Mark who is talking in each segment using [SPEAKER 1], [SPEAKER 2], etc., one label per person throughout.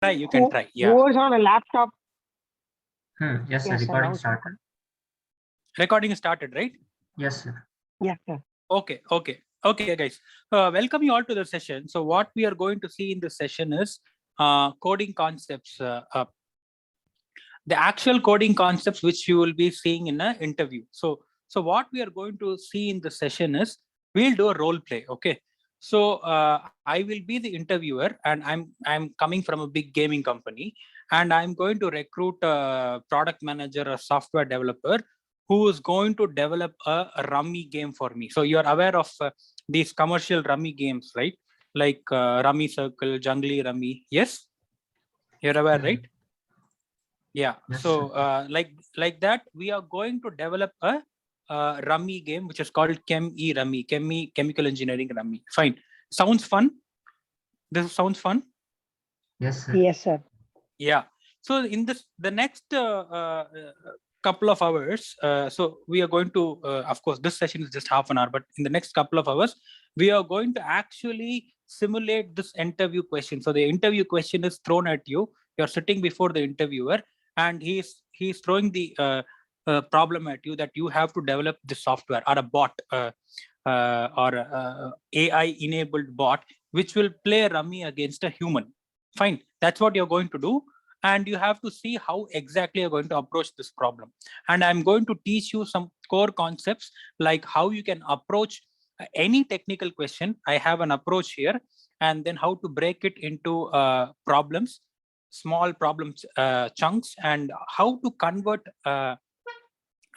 [SPEAKER 1] try. You can try. Yeah.
[SPEAKER 2] Who is on a laptop?
[SPEAKER 3] Yes, sir.
[SPEAKER 2] Yes, sir.
[SPEAKER 3] Recording
[SPEAKER 2] Now
[SPEAKER 3] started.
[SPEAKER 1] Recording started, right?
[SPEAKER 3] Yes, sir.
[SPEAKER 2] yes, sir.
[SPEAKER 1] Okay, guys. Welcome you all to the session. So what we are going to see in this session is coding concepts. The actual coding concepts which you will be seeing in an interview. So what we are going to see in the session is we'll do a role play. Okay. So I will be the interviewer, and I'm coming from a big gaming company, and I'm going to recruit a product manager, a software developer who is going to develop a rummy game for me. So you're aware of these commercial rummy games, right? Like Rummy Circle, Jungly Rummy. Yes, you're aware, right? Yeah.
[SPEAKER 3] Yes,
[SPEAKER 1] So
[SPEAKER 3] sir.
[SPEAKER 1] like that, we are going to develop a rummy game which is called Rummy, Chemical Engineering Rummy. Fine. Sounds fun. This sounds fun.
[SPEAKER 3] Yes, sir.
[SPEAKER 2] Yes, sir.
[SPEAKER 1] Yeah. So in the next couple of hours, so we are going to, of course, this session is just half an hour, but in the next couple of hours, we are going to actually simulate this interview question. So the interview question is thrown at you. You're sitting before the interviewer, and he's throwing the problem at you that you have to develop the software or a bot or AI enabled bot which will play rummy against a human. Fine, that's what you're going to do, and you have to see how exactly you're going to approach this problem. And I'm going to teach you some core concepts like how you can approach any technical question. I have an approach here, and then how to break it into problems, small problems, chunks, and how to convert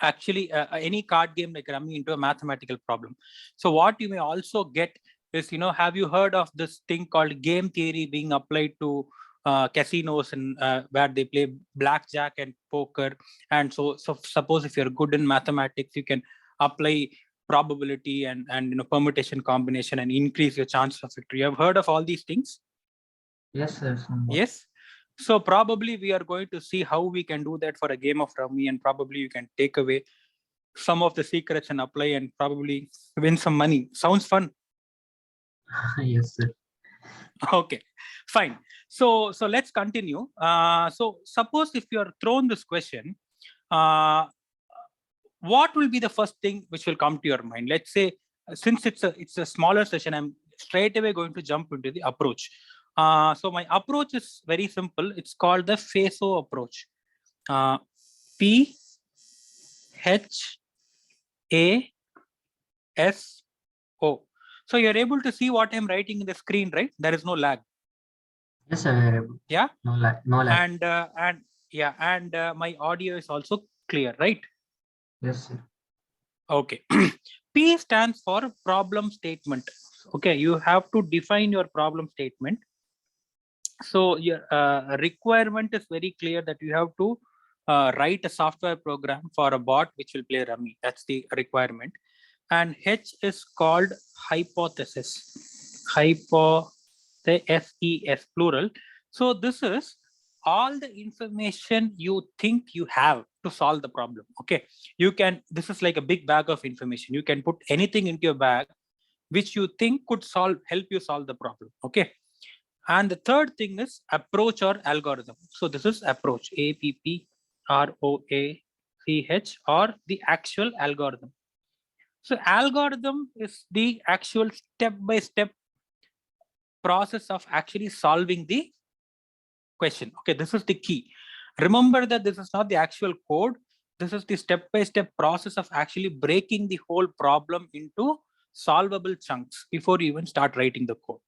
[SPEAKER 1] actually any card game like rummy into a mathematical problem. So what you may also get is, have you heard of this thing called game theory being applied to casinos, and where they play blackjack and poker? And so suppose if you're good in mathematics, you can apply probability and permutation combination and increase your chance of victory. You have heard of all these things?
[SPEAKER 3] Yes, sir. Somewhat.
[SPEAKER 1] Yes. So probably we are going to see how we can do that for a game of rummy, and probably you can take away some of the secrets and apply and probably win some money. Sounds fun.
[SPEAKER 3] Yes, sir.
[SPEAKER 1] Okay, fine. So let's continue. So suppose if you are thrown this question, what will be the first thing which will come to your mind? Let's say, since it's a smaller session, I'm straight away going to jump into the approach. So my approach is very simple. It's called the FASO approach. P H A S O. So you're able to see what I'm writing in the screen, right? There is no lag.
[SPEAKER 3] Yes, sir. We are able.
[SPEAKER 1] Yeah.
[SPEAKER 3] No lag. No lag.
[SPEAKER 1] And my audio is also clear, right?
[SPEAKER 3] Yes, sir.
[SPEAKER 1] Okay. P stands for problem statement. Okay, you have to define your problem statement. So your requirement is very clear that you have to write a software program for a bot which will play rummy. That's the requirement. And H is called hypothesis. Hypothesis, plural. So this is all the information you think you have to solve the problem. Okay, this is like a big bag of information. You can put anything into your bag which you think could help you solve the problem. Okay. And the third thing is approach or algorithm. So this is approach, APPROACH, or the actual algorithm. So algorithm is the actual step-by-step process of actually solving the question. Okay, this is the key. Remember that this is not the actual code. This is the step-by-step process of actually breaking the whole problem into solvable chunks before you even start writing the code.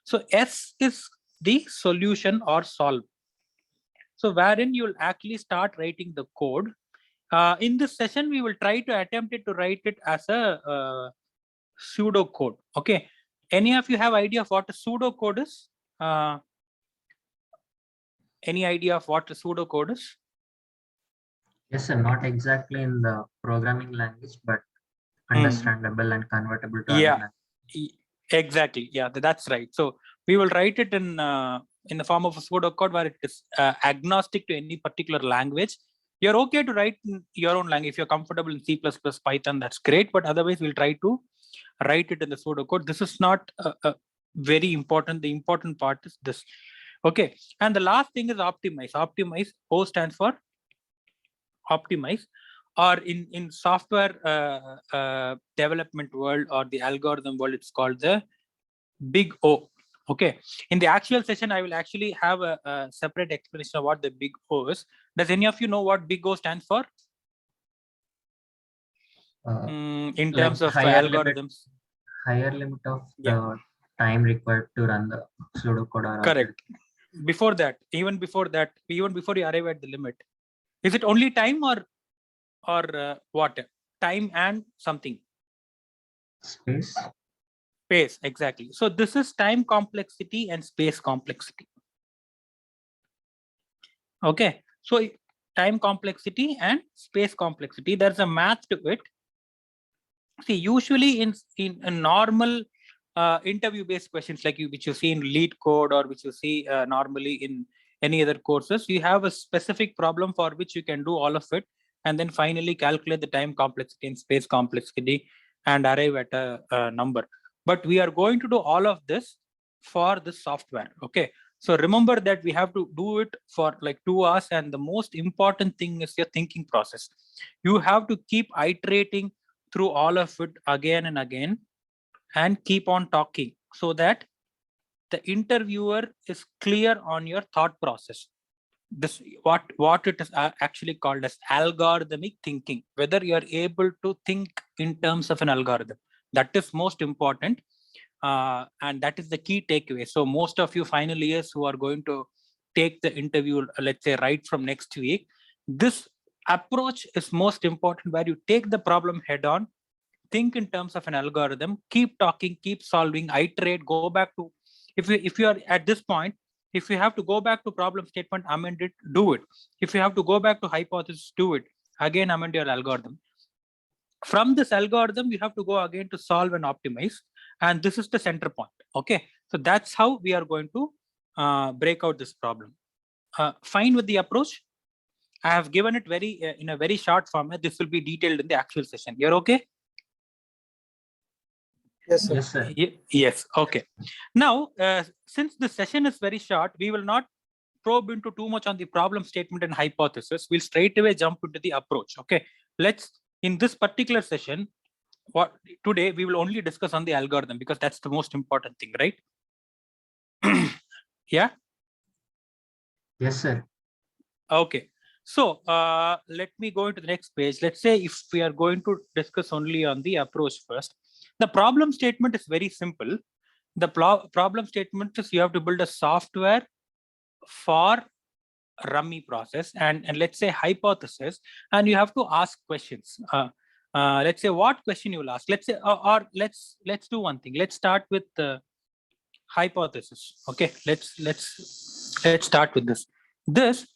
[SPEAKER 1] So S is the solution or solve. So wherein you'll actually start writing the code. In this session, we will try to attempt it to write it as a pseudo code. Okay. Any of you have idea of what a pseudo code is? Any idea of what a pseudo code is?
[SPEAKER 3] Yes, sir. Not exactly in the programming language, but understandable and convertible to other language.
[SPEAKER 1] Exactly. Yeah, that's right. So we will write it in the form of a pseudocode where it is agnostic to any particular language. You're okay to write in your own language. If you're comfortable in C++, Python, that's great. But otherwise, we'll try to write it in the pseudocode. This is not very important. The important part is this. Okay, and the last thing is optimize. Optimize, O stands for optimize, or in software development world or the algorithm world, it's called the big O. Okay, in the actual session, I will actually have a separate explanation of what the big O is. Does any of you know what big O stands for? In
[SPEAKER 3] like
[SPEAKER 1] terms of
[SPEAKER 3] higher
[SPEAKER 1] algorithms?
[SPEAKER 3] Higher limit of
[SPEAKER 1] Yeah.
[SPEAKER 3] the time required to run the pseudocode or
[SPEAKER 1] Correct. Before that, even before you arrive at the limit, is it only time or what? Time and something.
[SPEAKER 3] space.
[SPEAKER 1] Space, exactly. So this is time complexity and space complexity. Okay, so time complexity and space complexity, there's a math to it. See, usually in a normal interview based questions like which you see in lead code or which you see normally in any other courses, you have a specific problem for which you can do all of it and then finally calculate the time complexity and space complexity and arrive at a number. But we are going to do all of this for the software. Okay, so remember that we have to do it for like 2 hours, and the most important thing is your thinking process. You have to keep iterating through all of it again and again and keep on talking so that the interviewer is clear on your thought process. This what it is actually called as algorithmic thinking, whether you are able to think in terms of an algorithm. That is most important, and that is the key takeaway. So most of you final years who are going to take the interview, let's say right from next week, this approach is most important, where you take the problem head on, think in terms of an algorithm, keep talking, keep solving, iterate, go back to, if you are at this point, if you have to go back to problem statement, amend it, do it. If you have to go back to hypothesis, do it again, amend your algorithm. From this algorithm, you have to go again to solve and optimize, and this is the center point. Okay, so that's how we are going to break out this problem. Fine with the approach? I have given it very in a very short format. This will be detailed in the actual session. You're okay?
[SPEAKER 2] Yes, sir.
[SPEAKER 3] Yes, sir.
[SPEAKER 1] Yes. Okay. Now, since the session is very short, we will not probe into too much on the problem statement and hypothesis. We'll straight away jump into the approach. Okay. Let's, in this particular session, what today we will only discuss on the algorithm, because that's the most important thing, right? Yeah.
[SPEAKER 3] Yes, sir.
[SPEAKER 1] Okay. So let me go into the next page. Let's say if we are going to discuss only on the approach first, the problem statement is very simple. The problem statement is you have to build a software for Rummy process and let's say hypothesis, and you have to ask questions. Let's say what question you will ask. Let's say or let's do one thing. Let's start with the hypothesis. Okay, let's start with this.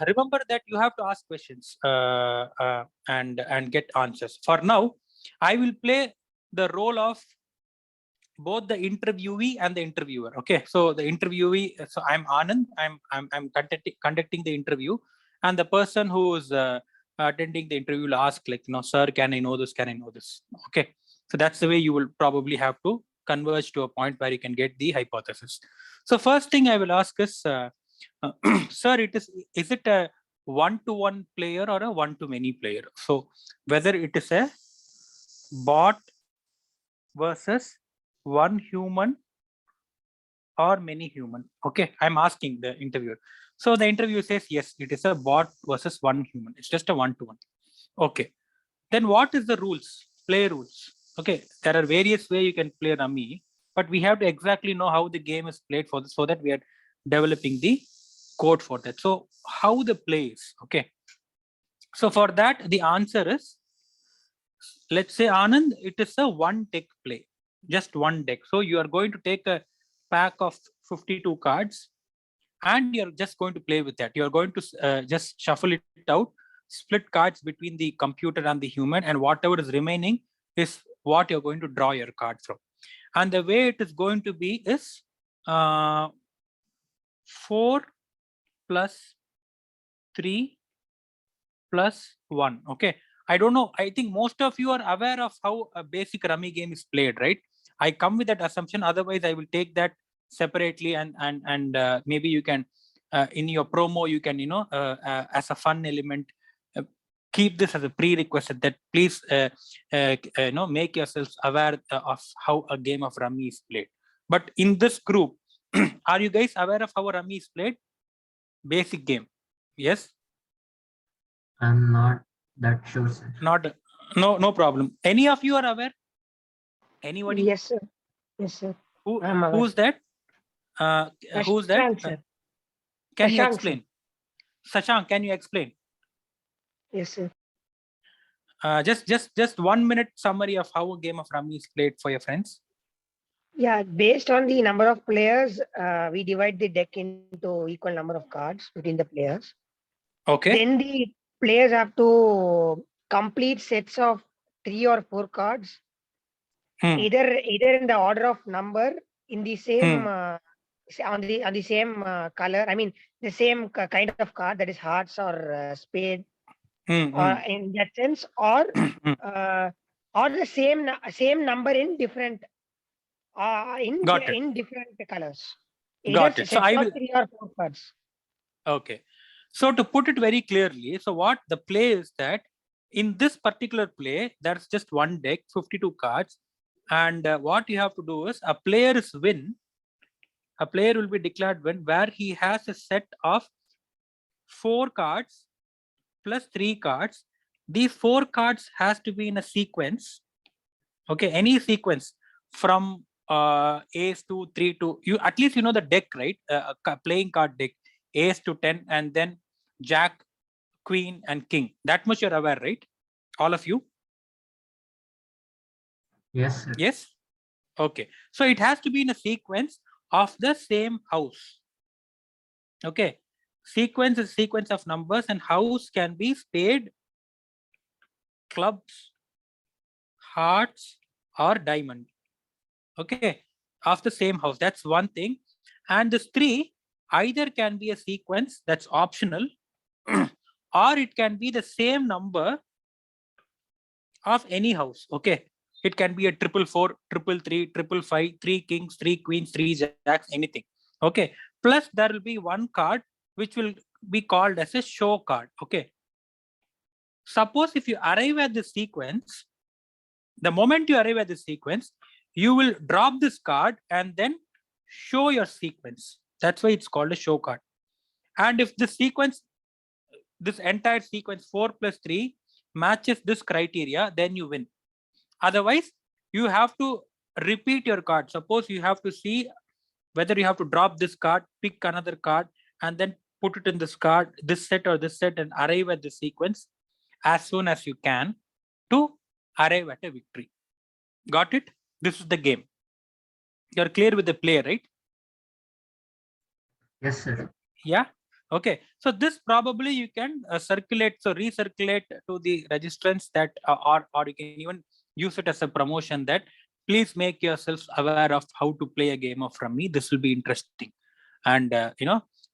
[SPEAKER 1] Remember that you have to ask questions and get answers. For now, I will play the role of both the interviewee and the interviewer. Okay, so the interviewee, so I'm Anand, I'm conducting the interview, and the person who is attending the interview will ask, like, sir, can I know this, can I know this? Okay, so that's the way you will probably have to converge to a point where you can get the hypothesis. So first thing I will ask is, sir, is it a one-to-one player or a one-to-many player? So whether it is a bot versus one human or many human. Okay, I'm asking the interviewer. So the interviewer says, yes, it is a bot versus one human. It's just a one-to-one. Okay, then what is the rules, play rules? Okay, there are various ways you can play Rummy, but we have to exactly know how the game is played for this, so that we are developing the code for that. So how the play is, okay. So for that, the answer is, let's say, Anand, it is a one deck play, just one deck. So you are going to take a pack of 52 cards and you're just going to play with that. You're going to just shuffle it out, split cards between the computer and the human, and whatever is remaining is what you're going to draw your card from. And the way it is going to be is 4 plus 3 plus 1. Okay, I don't know, I think most of you are aware of how a basic Rummy game is played, right? I come with that assumption, otherwise I will take that separately, and maybe you can in your promo you can as a fun element keep this as a prerequisite that please make yourselves aware of how a game of rummy is played. But in this group, are you guys aware of how rummy is played? Basic game. Yes?
[SPEAKER 3] I'm not that sure, sir.
[SPEAKER 1] Not no problem. Any of you are aware? Anybody?
[SPEAKER 2] Yes, sir. Yes, sir. I'm aware.
[SPEAKER 1] Who's that? Who's that?
[SPEAKER 2] Shashank, sir.
[SPEAKER 1] Can you
[SPEAKER 2] Shashank,
[SPEAKER 1] explain? Sashank, can you explain?
[SPEAKER 2] Yes, sir.
[SPEAKER 1] Just 1 minute summary of how a game of rummy is played for your friends.
[SPEAKER 2] Yeah, based on the number of players, we divide the deck into equal number of cards between the players.
[SPEAKER 1] Okay.
[SPEAKER 2] Then the players have to complete sets of 3 or 4 cards, either in the order of number in the same on the same color. I mean, the same kind of card, that is hearts or spade, or in that sense, or the same number in different in different colors.
[SPEAKER 1] Got it. So I will
[SPEAKER 2] 3 or 4 cards.
[SPEAKER 1] Okay. So to put it very clearly, so what the play is that in this particular play, there's just one deck, 52 cards. And what you have to do is a player is win. A player will be declared win where he has a set of 4 cards plus 3 cards. These 4 cards has to be in a sequence. Okay, any sequence from ace to 3 to, you at least you know the deck, right? Playing card deck, ace to 10, and then jack, queen, and king. That much you're aware, right? All of you?
[SPEAKER 3] Yes, sir.
[SPEAKER 1] Yes? Okay. So it has to be in a sequence of the same house. Okay. Sequence is sequence of numbers, and house can be spade, clubs, hearts, or diamond. Okay. Of the same house. That's one thing. And this 3 either can be a sequence that's optional, or it can be the same number of any house. Okay. It can be a 444, 333, 555, 3 kings, 3 queens, 3 jacks, anything. Okay. Plus there will be one card which will be called as a show card. Okay. Suppose if you arrive at this sequence, the moment you arrive at this sequence, you will drop this card and then show your sequence. That's why it's called a show card. And if the sequence, this entire sequence 4 plus 3 matches this criteria, then you win. Otherwise, you have to repeat your card. Suppose you have to see whether you have to drop this card, pick another card, and then put it in this card, this set or this set, and arrive at the sequence as soon as you can to arrive at a victory. Got it? This is the game. You're clear with the play, right?
[SPEAKER 3] Yes, sir.
[SPEAKER 1] Yeah. Okay. So this probably you can circulate, so recirculate to the registrants that, or you can even use it as a promotion that please make yourselves aware of how to play a game of rummy. This will be interesting. And,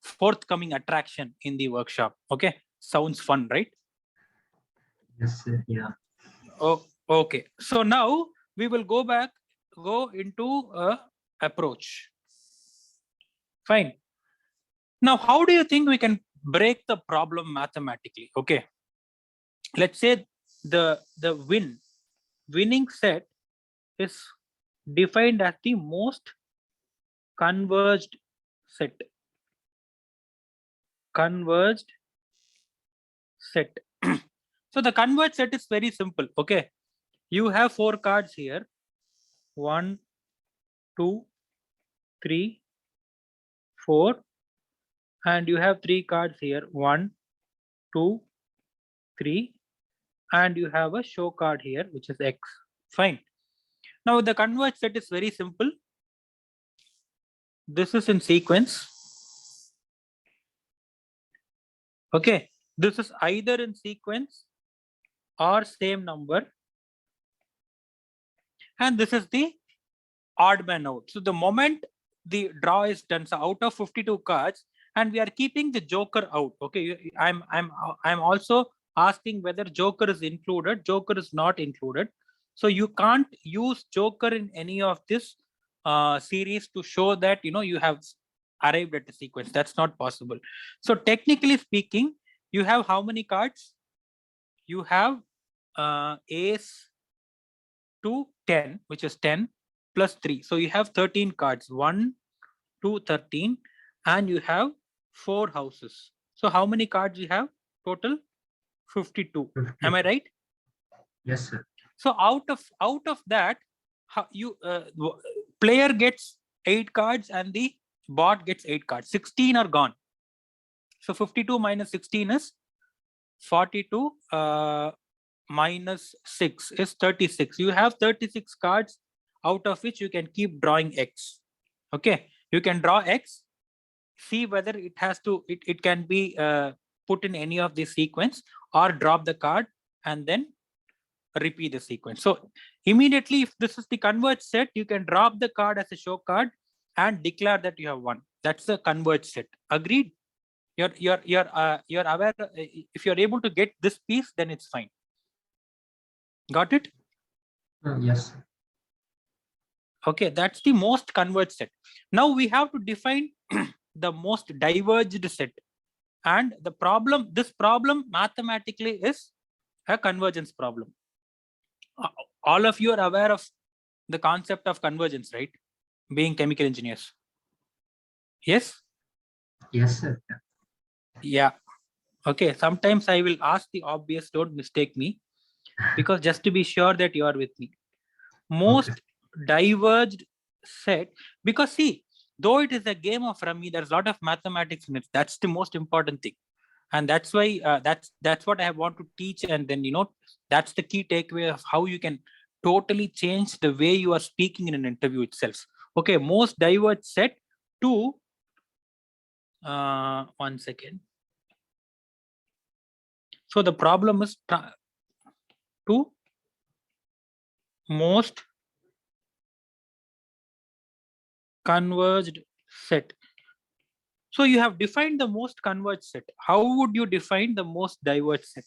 [SPEAKER 1] forthcoming attraction in the workshop. Okay. Sounds fun, right?
[SPEAKER 3] Yes, sir. Yeah.
[SPEAKER 1] Oh, okay. So now we will go into approach. Fine. Now, how do you think we can break the problem mathematically? Okay. Let's say the winning set is defined as the most converged set. Converged set. So the converged set is very simple. Okay. You have 4 cards here. 1, 2, 3, 4. And you have 3 cards here. 1, 2, 3. And you have a show card here, which is X. Fine. Now the converged set is very simple. This is in sequence. Okay. This is either in sequence or same number. And this is the odd man out. So the moment the draw is done, so out of 52 cards, and we are keeping the joker out. Okay. I'm also asking whether joker is included. Joker is not included. So you can't use joker in any of this series to show that you have arrived at the sequence. That's not possible. So technically speaking, you have how many cards? You have ace to 10, which is 10 plus 3. So you have 13 cards, 1, 2, 13, and you have 4 houses. So how many cards you have total? 52. Am I right?
[SPEAKER 3] Yes, sir.
[SPEAKER 1] So out of that, player gets 8 cards and the bot gets 8 cards. 16 are gone. So 52 minus 16 is 42. Minus 6 is 36. You have 36 cards, out of which you can keep drawing X. Okay, you can draw X, see whether it can be put in any of this sequence, or drop the card and then repeat the sequence. So immediately, if this is the converge set, you can drop the card as a show card and declare that you have won. That's the converge set. Agreed? You're aware. If you're able to get this piece, then it's fine. Got it?
[SPEAKER 3] Yes.
[SPEAKER 1] Okay, that's the most converged set. Now we have to define the most diverged set. And this problem mathematically is a convergence problem. All of you are aware of the concept of convergence, right? Being chemical engineers. Yes?
[SPEAKER 3] Yes, sir.
[SPEAKER 1] Yeah. Okay, sometimes I will ask the obvious, don't mistake me, because just to be sure that you are with me. Most diverged set, because see, though it is a game of rummy, there's a lot of mathematics in it. That's the most important thing, and that's why that's what I want to teach. And then that's the key takeaway of how you can totally change the way you are speaking in an interview itself. Okay, most diverged set to 1 second. So the problem is to most converged set. So you have defined the most converged set. How would you define the most diverged set?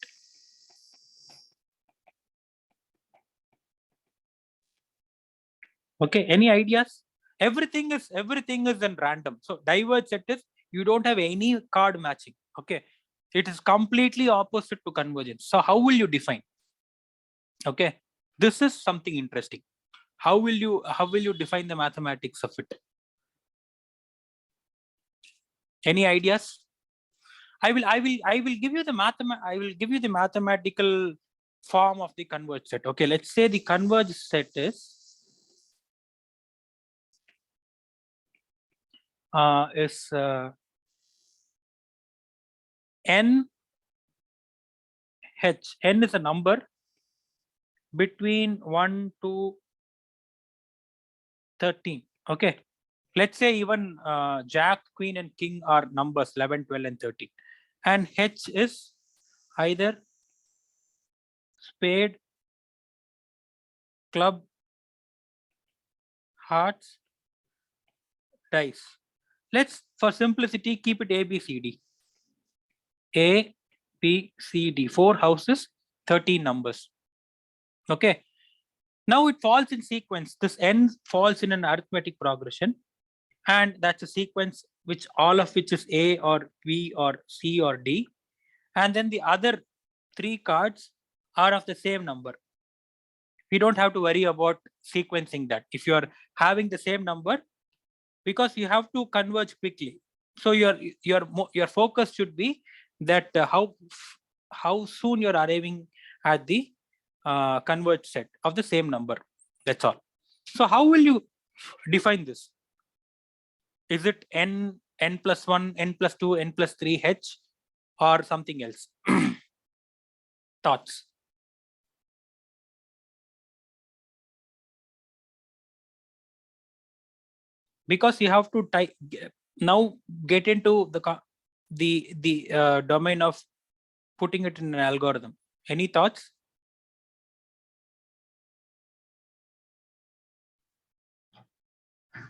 [SPEAKER 1] Okay, any ideas? Everything is in random. So diverged set is you don't have any card matching. Okay, it is completely opposite to convergence. So how will you define? Okay, this is something interesting. How will you define the mathematics of it? Any ideas? I will give you the mathematical form of the converged set. Okay, let's say the converged set is n h. N is a number between 1 to 13. Okay, let's say even Jack, Queen, and King are numbers 11, 12, and 13, and H is either spade, club, hearts, dice. Let's, for simplicity, keep it A, B, C, D. A, B, C, D. 4 houses, 13 numbers. Okay. Now it falls in sequence. This n falls in an arithmetic progression, and that's a sequence which all of which is A or B or C or D. And then the other 3 cards are of the same number. We don't have to worry about sequencing that. If you are having the same number, because you have to converge quickly. So your focus should be that how soon you're arriving at the converge set of the same number. That's all. So how will you define this? Is it n plus 1, n plus 2, n plus 3 h, or something else? Thoughts? Because you have to now get into the domain of putting it in an algorithm. Any thoughts?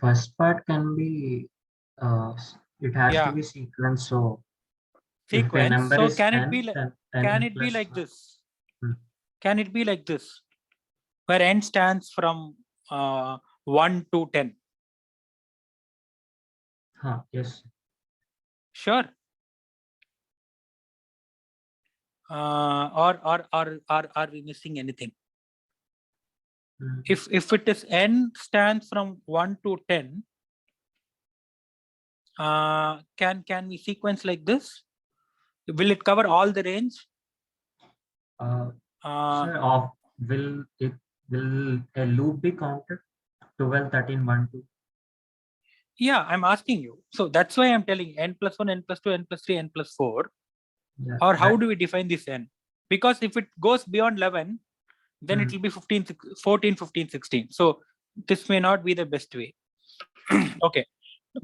[SPEAKER 3] First part can be it has to be sequence. So
[SPEAKER 1] sequence. So can it be
[SPEAKER 3] plus
[SPEAKER 1] like
[SPEAKER 3] 1.
[SPEAKER 1] this? Can it be like this, where n stands from 1 to 10?
[SPEAKER 3] Yes.
[SPEAKER 1] Sure. Or are we missing anything? If it is n stands from 1 to 10, can we sequence like this? Will it cover all the range?
[SPEAKER 3] Sir, will a loop be counted? 12, 13, 1, 2.
[SPEAKER 1] Yeah, I'm asking you. So that's why I'm telling n plus 1, n plus 2, n plus 3, n plus 4.
[SPEAKER 3] Yeah,
[SPEAKER 1] Or how do we define this n? Because if it goes beyond 11, then it will be 15, 14, 15, 16. So this may not be the best way. Okay.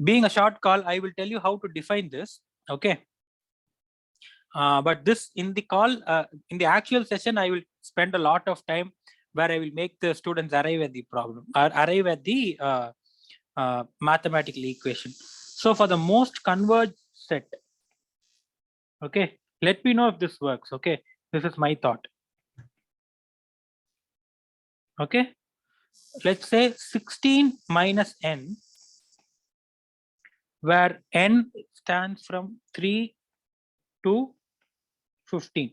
[SPEAKER 1] Being a short call, I will tell you how to define this. Okay. But this in the call, in the actual session, I will spend a lot of time where I will make the students arrive at the problem or arrive at the mathematical equation. So for the most converged set, okay, let me know if this works. Okay, this is my thought. Okay, let's say 16 minus n, where n stands from 3 to 15,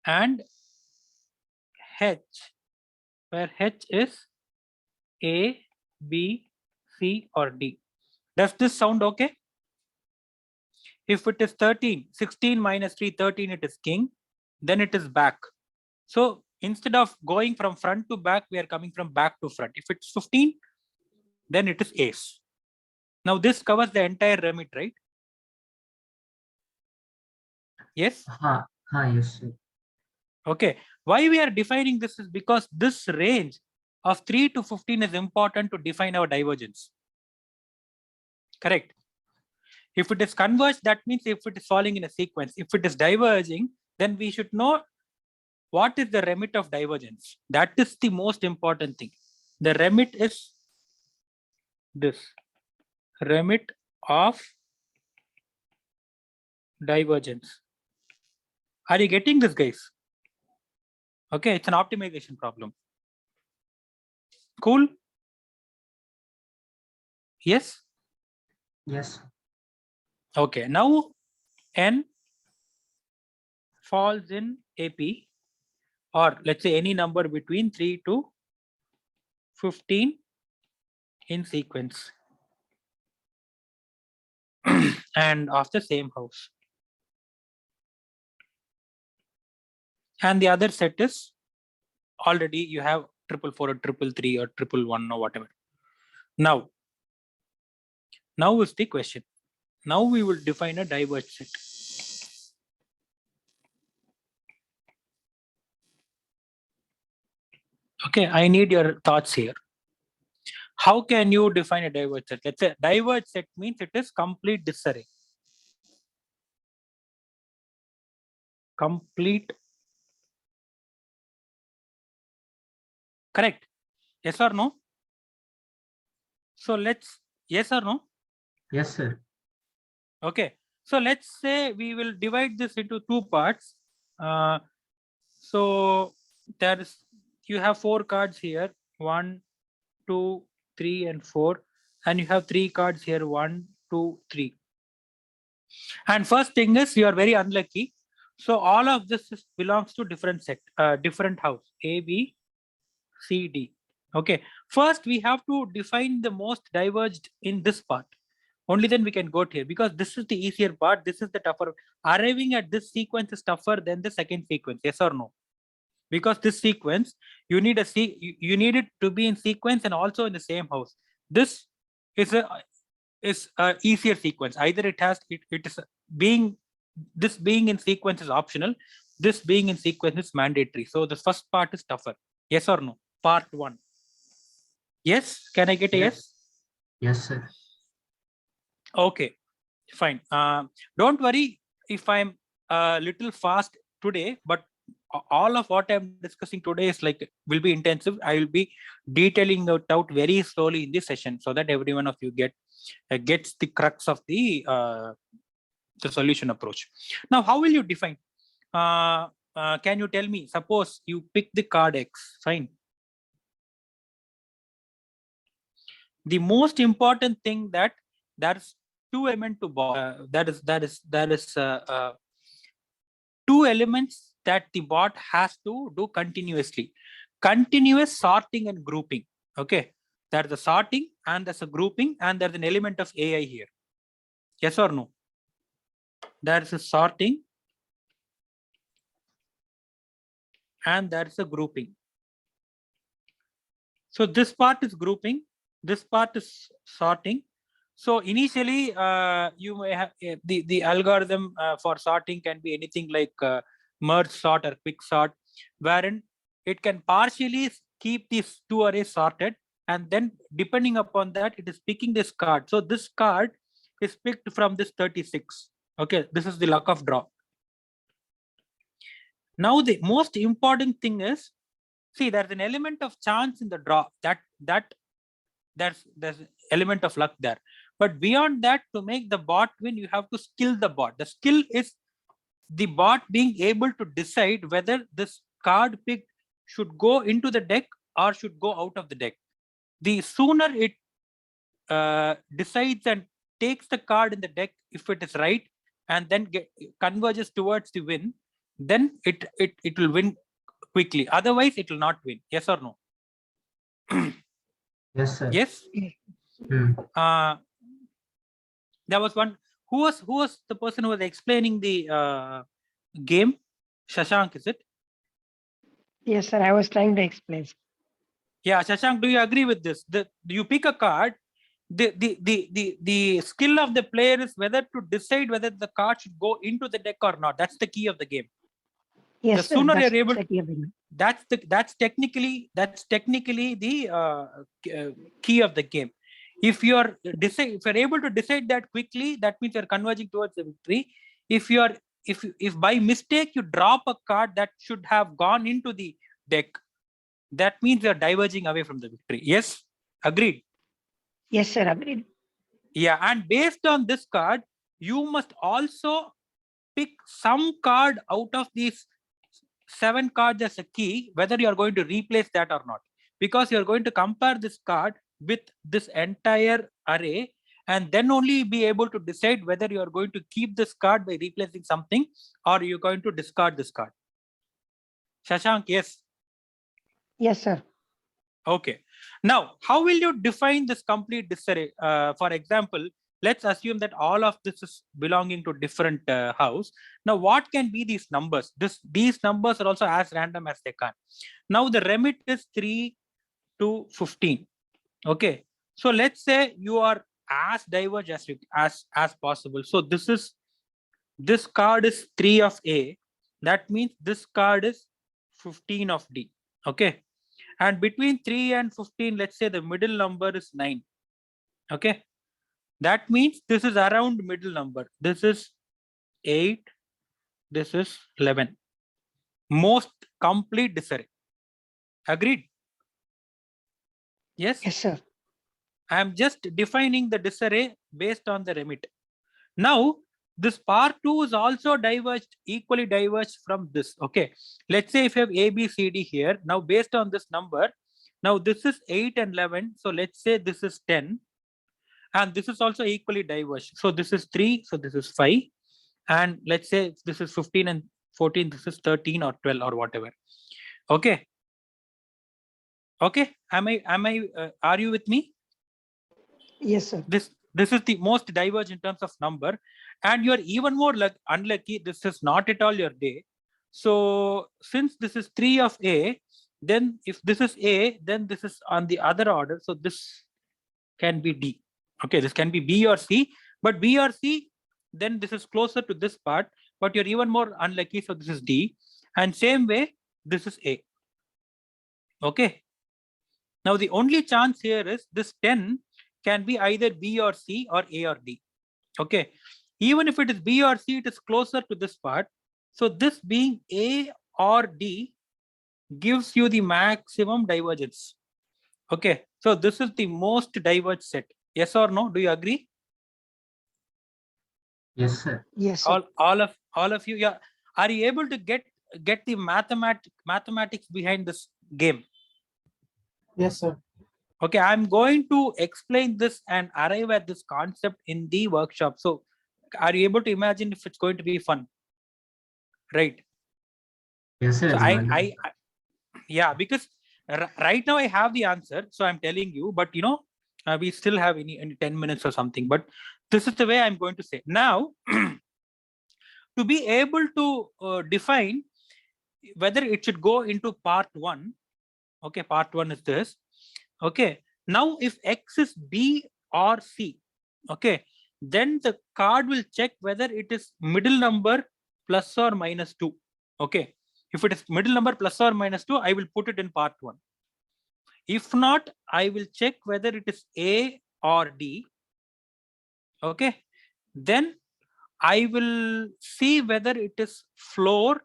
[SPEAKER 1] and h, where h is a, b, c, or d. Does this sound okay? If it is 13, 16 minus 3, 13, it is king, then it is back. So instead of going from front to back, we are coming from back to front. If it's 15, then it is ace. Now this covers the entire remit, right? Yes?
[SPEAKER 3] Yes, sir.
[SPEAKER 1] Okay. Why we are defining this is because this range of 3 to 15 is important to define our divergence. Correct. If it is converged, that means if it is falling in a sequence. If it is diverging, then we should know what is the remit of divergence. That is the most important thing. The remit is this. Remit of divergence. Are you getting this, guys? Okay, it's an optimization problem. Cool? Yes?
[SPEAKER 3] Yes.
[SPEAKER 1] Okay, now n falls in AP, or let's say any number between 3 to 15 in sequence and of the same house. And the other set is already you have 444 or 333 or 111 or whatever. Now is the question. Now we will define a diverged set. Okay, I need your thoughts here. How can you define a diverged set? Let's say diverged set means it is complete disarray. Complete. Correct. Yes or no? So let's, yes or no?
[SPEAKER 3] Yes, sir.
[SPEAKER 1] Okay. So let's say we will divide this into two parts. So there is, you have 4 cards here, 1, 2, 3, and 4, and you have 3 cards here, 1, 2, 3. And first thing is you are very unlucky. So all of this belongs to different set, different house, A, B, C, D. Okay. First, we have to define the most diverged in this part. Only then we can go to here, because this is the easier part. This is the tougher. Arriving at this sequence is tougher than the second sequence. Yes or no? Because this sequence, you need you need it to be in sequence and also in the same house. This is a easier sequence. Either it has it is being, this being in sequence is optional. This being in sequence is mandatory. So the first part is tougher. Yes or no? Part 1. Yes. Can I get a yes?
[SPEAKER 3] Yes, sir.
[SPEAKER 1] Okay, fine. Don't worry if I'm a little fast today, but all of what I'm discussing today is like will be intensive. I will be detailing it out very slowly in this session so that every one of you gets the crux of the solution approach. Now, how will you define? Can you tell me? Suppose you pick the card X. Fine. The most important thing that there's two elements to bot. That is two elements that the bot has to do continuously. Continuous sorting and grouping. Okay, there's a sorting and there's a grouping and there's an element of AI here. Yes or no? There's a sorting and there's a grouping. So this part is grouping, this part is sorting. So initially, you may have the algorithm for sorting can be anything like merge sort or quick sort, wherein it can partially keep these two arrays sorted, and then depending upon that, it is picking this card. So this card is picked from this 36. Okay, this is the luck of draw. Now the most important thing is, see, there's an element of chance in the draw. There's element of luck there. But beyond that, to make the bot win, you have to skill the bot. The skill is the bot being able to decide whether this card picked should go into the deck or should go out of the deck. The sooner it decides and takes the card in the deck, if it is right, and then converges towards the win, then it will win quickly. Otherwise, it will not win. Yes or no?
[SPEAKER 3] Yes, sir.
[SPEAKER 1] Yes. There was one. Who was the person who was explaining the game? Shashank, is it?
[SPEAKER 2] Yes, sir. I was trying to explain.
[SPEAKER 1] Yeah, Shashank, do you agree with this? You pick a card. The skill of the player is whether to decide whether the card should go into the deck or not. That's the key of the game.
[SPEAKER 2] Yes,
[SPEAKER 1] the
[SPEAKER 2] sir,
[SPEAKER 1] sooner you're able, that's technically the key of the game. If you're able to decide that quickly, that means you're converging towards the victory. If by mistake you drop a card that should have gone into the deck, that means you're diverging away from the victory. Yes, agreed.
[SPEAKER 2] Yes, sir, agreed.
[SPEAKER 1] Yeah, and based on this card, you must also pick some card out of these 7 cards as a key, whether you are going to replace that or not, because you are going to compare this card with this entire array and then only be able to decide whether you are going to keep this card by replacing something or you're going to discard this card. Shashank, yes?
[SPEAKER 2] Yes, sir.
[SPEAKER 1] Okay. Now, how will you define this complete disarray? For example, let's assume that all of this is belonging to different house. Now, what can be these numbers? These numbers are also as random as they can. Now, the remit is 3 to 15. Okay. So let's say you are as diverge as possible. So this card is 3 of A. That means this card is 15 of D. Okay. And between 3 and 15, let's say the middle number is 9. Okay. That means this is around middle number. This is 8. This is 11. Most complete disarray. Agreed? Yes?
[SPEAKER 2] Yes, sir.
[SPEAKER 1] I am just defining the disarray based on the remit. Now, this part 2 is also equally diverged from this. Okay. Let's say if you have A, B, C, D here. Now, based on this number, now this is 8 and 11. So let's say this is 10. And this is also equally diverged. So this is 3. So this is 5. And let's say this is 15 and 14. This is 13 or 12 or whatever. Okay. Okay. Are you with me?
[SPEAKER 2] Yes, sir.
[SPEAKER 1] This is the most diverged in terms of number. And you're even more unlucky. This is not at all your day. So since this is 3 of A, then if this is A, then this is on the other order. So this can be D. Okay, this can be B or C, but B or C, then this is closer to this part, but you're even more unlucky. So this is D. And same way, this is A. Okay. Now the only chance here is this 10 can be either B or C or A or D. Okay. Even if it is B or C, it is closer to this part. So this being A or D gives you the maximum divergence. Okay. So this is the most diverged set. Yes or no? Do you agree?
[SPEAKER 3] Yes, sir.
[SPEAKER 2] Yes, sir.
[SPEAKER 1] All of you. Yeah. Are you able to get the mathematics behind this game?
[SPEAKER 4] Yes, sir.
[SPEAKER 1] Okay, I'm going to explain this and arrive at this concept in the workshop. So are you able to imagine if it's going to be fun? Right.
[SPEAKER 3] Yes, sir.
[SPEAKER 1] So
[SPEAKER 3] it's going to
[SPEAKER 1] I yeah, because right now I have the answer. So I'm telling you, but you know, we still have any 10 minutes or something, but this is the way I'm going to say. Now, to be able to define whether it should go into part one, okay, part one is this. Okay, now if X is B or C, okay, then the card will check whether it is middle number plus or minus 2. Okay, if it is middle number plus or minus 2, I will put it in part one. If not, I will check whether it is A or D. Okay, then I will see whether it is floor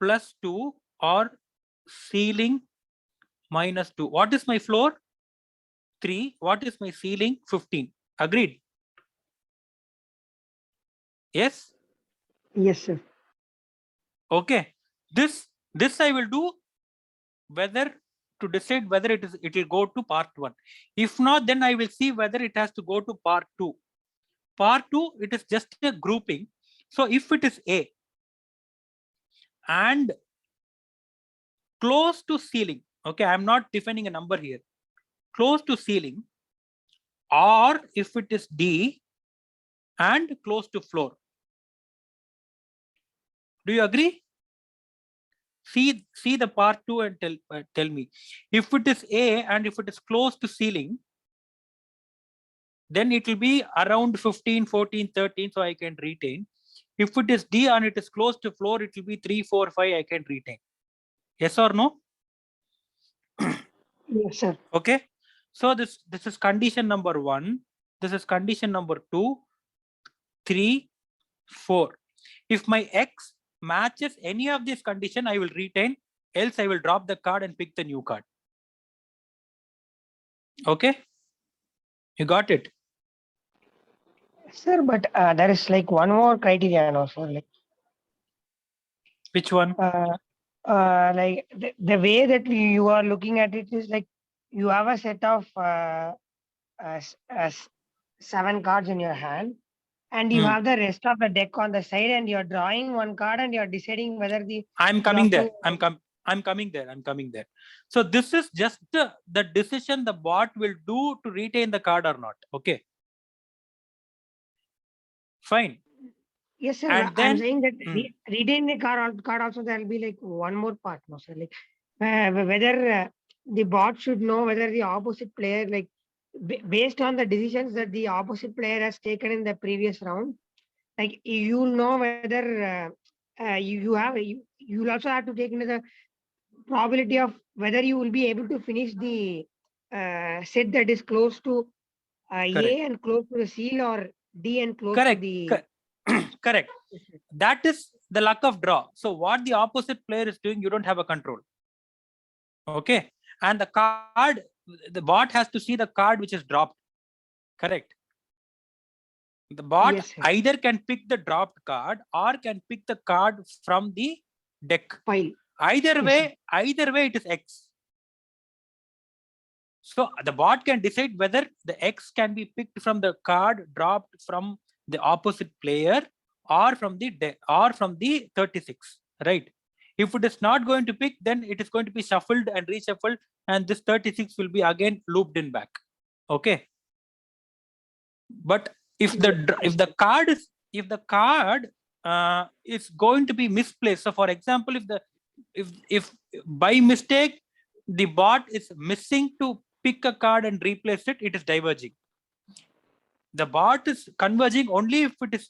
[SPEAKER 1] plus 2 or ceiling minus 2. What is my floor? 3. What is my ceiling? 15. Agreed? Yes?
[SPEAKER 2] Yes, sir.
[SPEAKER 1] Okay. This I will do whether to decide whether it will go to part 1. If not, then I will see whether it has to go to part 2. Part 2, it is just a grouping. So if it is A and close to ceiling, okay, I'm not defining a number here, close to ceiling, or if it is D and close to floor. Do you agree? See the part 2 and tell me. If it is A and if it is close to ceiling, then it will be around 15, 14, 13, so I can retain. If it is D and it is close to floor, it will be 3, 4, 5, I can retain. Yes or no?
[SPEAKER 2] Yes, sir.
[SPEAKER 1] Okay. So this is condition number 1. This is condition number 2, 3, 4. If my X matches any of these condition, I will retain, else I will drop the card and pick the new card. Okay, you got it?
[SPEAKER 2] Sir, but there is like one more criterion also, like
[SPEAKER 1] Which one?
[SPEAKER 2] like the way that you are looking at it is like you have a set of 7 cards in your hand, and you have the rest of the deck on the side, and you're drawing one card and you're deciding whether the
[SPEAKER 1] I'm coming there. I'm coming there. So this is just the decision the bot will do to retain the card or not. Okay. Fine.
[SPEAKER 2] Yes, sir.
[SPEAKER 1] And then,
[SPEAKER 2] I'm saying that retain the card also, there will be like one more part, no, sir. Like whether the bot should know whether the opposite player, like based on the decisions that the opposite player has taken in the previous round, like you'll know whether you'll also have to take into the probability of whether you will be able to finish the set that is close to A and close to the seal, or D and close to the.
[SPEAKER 1] Correct. That is the luck of draw. So what the opposite player is doing, you don't have a control. Okay. And the card, the bot has to see the card which is dropped. Correct. The bot either can pick the dropped card or can pick the card from the deck.
[SPEAKER 2] Pile.
[SPEAKER 1] Either way, it is X. So the bot can decide whether the X can be picked from the card dropped from the opposite player or from the 36, right? If it is not going to pick, then it is going to be shuffled and reshuffled, and this 36 will be again looped in back. Okay. But if the card is going to be misplaced, so for example, if by mistake the bot is missing to pick a card and replace it, it is diverging. The bot is converging only if it is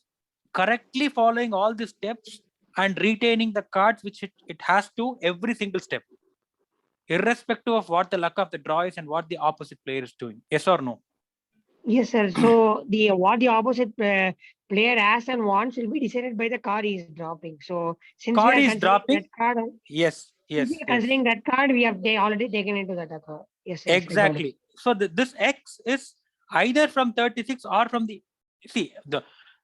[SPEAKER 1] correctly following all the steps and retaining the cards which it has to every single step, irrespective of what the luck of the draw is and what the opposite player is doing. Yes or no?
[SPEAKER 2] Yes, sir. So what the opposite player has and wants will be decided by the card he is dropping. So since
[SPEAKER 1] card is dropping,
[SPEAKER 2] that card,
[SPEAKER 1] yes.
[SPEAKER 2] Considering that card, we have already taken into that account. Yes,
[SPEAKER 1] exactly. So this X is either from 36 or from the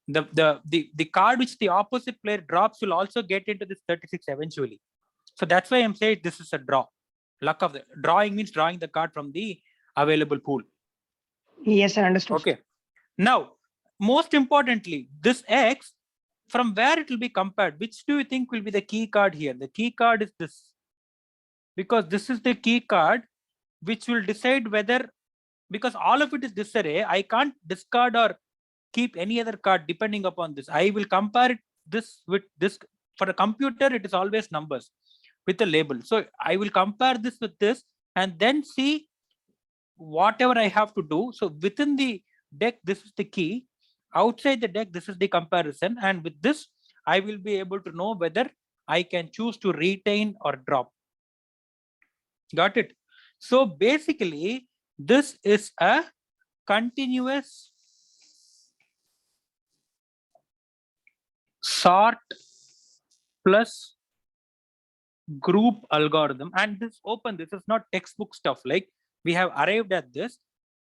[SPEAKER 1] the card which the opposite player drops will also get into this 36 eventually. So that's why I'm saying this is a draw. Luck of the drawing means drawing the card from the available pool.
[SPEAKER 2] Yes, I understood.
[SPEAKER 1] Okay. Now, most importantly, this X, from where it will be compared, which do you think will be the key card here? The key card is this, because this is the key card which will decide whether, because all of it is this array, I can't discard or keep any other card depending upon this. I will compare this with this. For a computer, it is always numbers with a label. So I will compare this with this and then see whatever I have to do. So within the deck, this is the key. Outside the deck, this is the comparison. And with this, I will be able to know whether I can choose to retain or drop. Got it? So basically, this is a continuous sort plus group algorithm. And this open, this is not textbook stuff. Like, we have arrived at this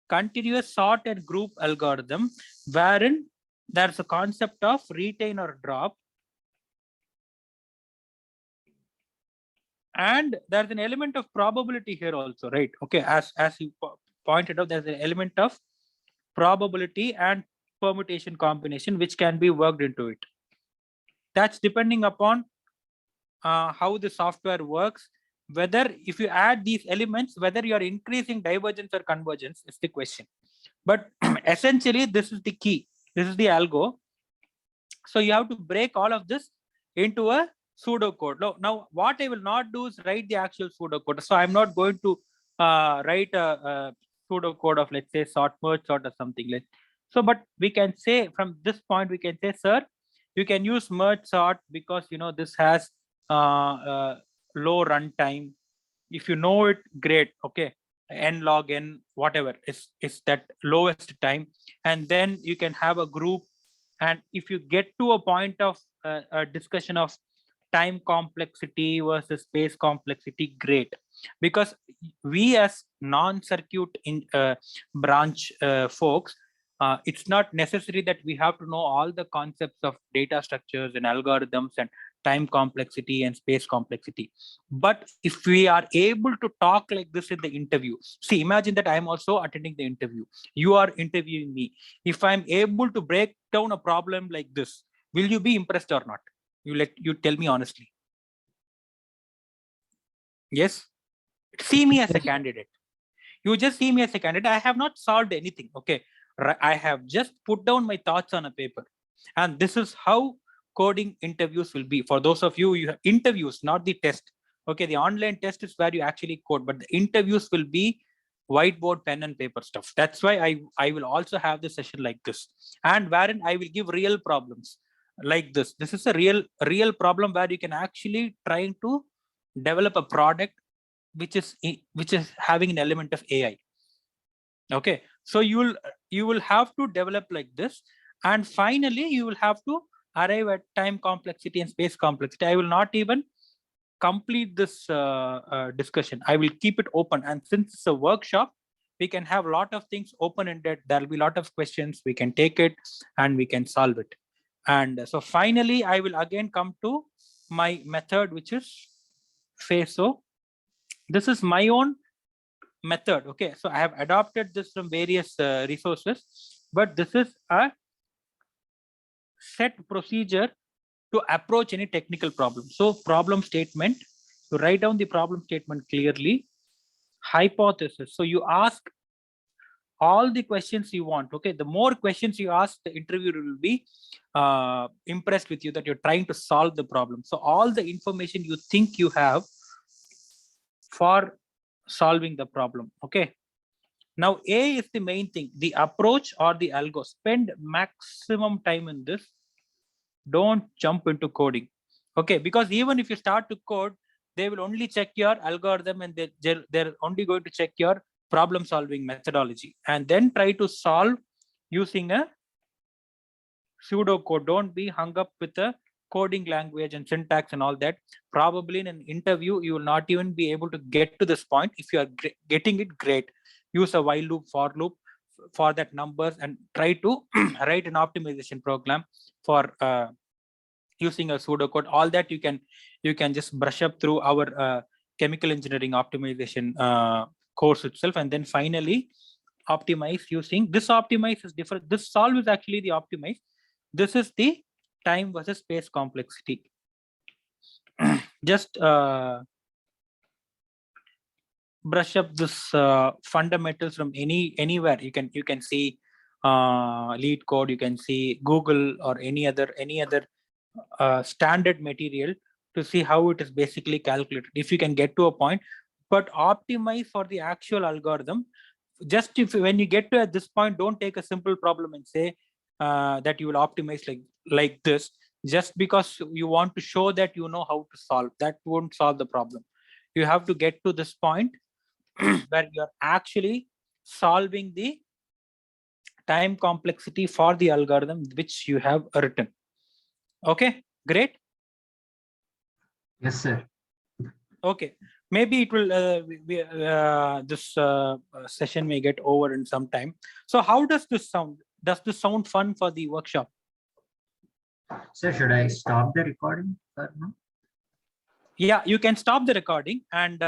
[SPEAKER 1] continuous sort and group algorithm wherein there's a concept of retain or drop. And there's an element of probability here also, right? Okay, as you pointed out, there's an element of probability and permutation combination which can be worked into it. That's depending upon how the software works, whether if you add these elements, whether you are increasing divergence or convergence is the question. But essentially, this is the key. This is the algo. So you have to break all of this into a pseudocode. Now, what I will not do is write the actual pseudocode. So I'm not going to write a pseudocode of, let's say, sort merge sort or something like. So, but we can say from this point, we can say, sir, you can use merge sort because this has low runtime. If you know it, great. Okay, n log n, whatever is that lowest time, and then you can have a group. And if you get to a point of a discussion of time complexity versus space complexity, great, because we as non-circuit in branch folks, it's not necessary that we have to know all the concepts of data structures and algorithms and time complexity and space complexity. But if we are able to talk like this in the interview, see, imagine that I'm also attending the interview, you are interviewing me. If I'm able to break down a problem like this, will you be impressed or not? You tell me honestly. Yes, see me as a candidate. You just see me as a candidate. I have not solved anything. Okay, I have just put down my thoughts on a paper, and this is how coding interviews will be. For those of you have interviews, not the test. Okay, the online test is where you actually code, but the interviews will be whiteboard, pen and paper stuff. That's why I will also have the session like this, and wherein I will give real problems like this. This is a real problem where you can actually try to develop a product which is having an element of AI. Okay, so you will have to develop like this, and finally you will have to arrive at time complexity and space complexity. I will not even complete this discussion. I will keep it open, and since it's a workshop, we can have a lot of things open-ended. There'll be a lot of questions. We can take it and we can solve it. And so finally, I will again come to my method, which is FASO. This is my own method. Okay, so I have adopted this from various resources, but this is a set procedure to approach any technical problem. So problem statement, you write down the problem statement clearly. Hypothesis, so you ask all the questions you want. Okay, the more questions you ask, the interviewer will be impressed with you that you're trying to solve the problem. So all the information you think you have for solving the problem. Okay, now A is the main thing, the approach or the algo. Spend maximum time in this. Don't jump into coding. Okay, because even if you start to code, they will only check your algorithm, and they're only going to check your problem solving methodology, and then try to solve using a pseudo code. Don't be hung up with a coding language and syntax and all that. Probably in an interview, you will not even be able to get to this point. If you are getting it, great. Use a while loop, for loop for that numbers, and try to write an optimization program for using a pseudocode. All that you can just brush up through our chemical engineering optimization course itself, and then finally optimize using this. Optimize is different. This solve is actually the optimize. This is the time versus space complexity. Just brush up this fundamentals from anywhere. You can see lead code, you can see Google or any other standard material to see how it is basically calculated, if you can get to a point. But optimize for the actual algorithm, just when you get to at this point, don't take a simple problem and say that you will optimize like this, just because you want to show that you know how to solve. That won't solve the problem. You have to get to this point where you're actually solving the time complexity for the algorithm which you have written. Okay, great.
[SPEAKER 3] Yes, sir.
[SPEAKER 1] Okay, maybe it will this session may get over in some time. So how does this sound? Does this sound fun for the workshop?
[SPEAKER 3] Sir, should I stop the recording for now?
[SPEAKER 1] Yeah, you can stop the recording and